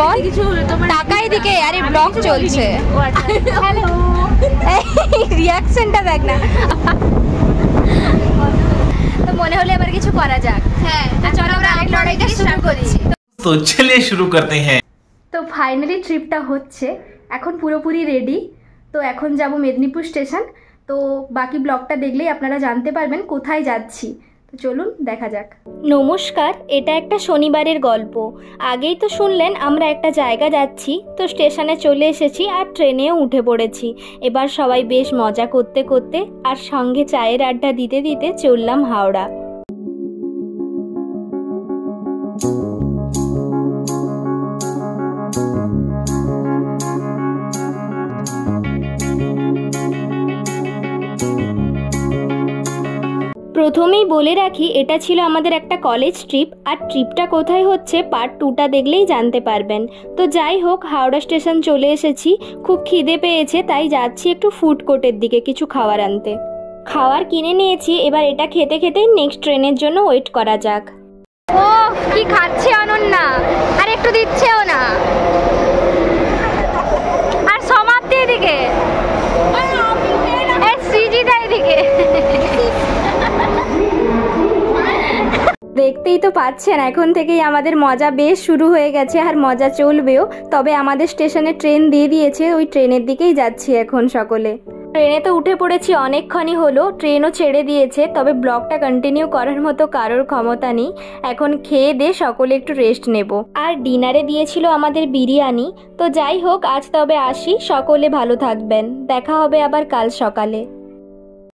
বল কিছু টাকা এদিকে, আরে ব্লগ চলছে। হ্যালো, রিয়াকশনটা দেখ না। তো মনে হলে এবার কিছু করা যাক। হ্যাঁ, চলো আমরা আরেক লড়াইটা শুরু করছি। তো চলিয়ে শুরু করতে হ্যাঁ। তো ফাইনালি ট্রিপটা হচ্ছে, এখন পুরোপুরি রেডি। তো এখন যাব মেদিনীপুর স্টেশন। তো বাকি ব্লগটা দেখলেই আপনারা জানতে পারবেন কোথায় যাচ্ছি। তো চলুন দেখা যাক। নমস্কার, এটা একটা শনিবারের গল্প। আগেই তো শুনলেন আমরা একটা জায়গা যাচ্ছি। তো স্টেশনে চলে এসেছি আর ট্রেনেও উঠে পড়েছি। এবার সবাই বেশ মজা করতে করতে আর সঙ্গে চায়ের আড্ডা দিতে দিতে চললাম হাওড়া। প্রথমেই বলে রাখি, এটা ছিল আমাদের একটা কলেজ ট্রিপ, আর ট্রিপটা কোথায় হচ্ছে পার্ট 2টা দেখলেই জানতে পারবেন। তো যাই হোক, হাওড়া স্টেশন চলে এসেছি। খুব খিদে পেয়েছে, তাই যাচ্ছি একটু ফুড কোর্টের দিকে কিছু খাবার আনতে। খাবার কিনে নিয়েছি, এবার এটা খেতে খেতে নেক্সট ট্রেনের জন্য ওয়েট করা যাক। ও কি খাচ্ছে অনন্যা, আর একটু দিচ্ছেও না। আর সমাপ্তি এদিকে, সৃজিতা এদিকে। দেখতেই তো পাচ্ছেন, এখন থেকেই আমাদের মজা বেশ শুরু হয়ে গেছে, আর মজা চলবেও। তবে আমাদের স্টেশনে ট্রেন দিয়ে দিয়েছে, ওই ট্রেনের দিকেই যাচ্ছি এখন সকলে। ট্রেনে তো উঠে পড়েছি অনেকক্ষণই হলো, ট্রেনও ছেড়ে দিয়েছে। তবে ব্লগটা কন্টিনিউ করার মতো কারোর ক্ষমতা নেই। এখন খেয়ে দিয়ে সকলে একটু রেস্ট নেব। আর ডিনারে দিয়েছিল আমাদের বিরিয়ানি। তো যাই হোক, আজ তবে আসি, সকলে ভালো থাকবেন, দেখা হবে আবার কাল সকালে।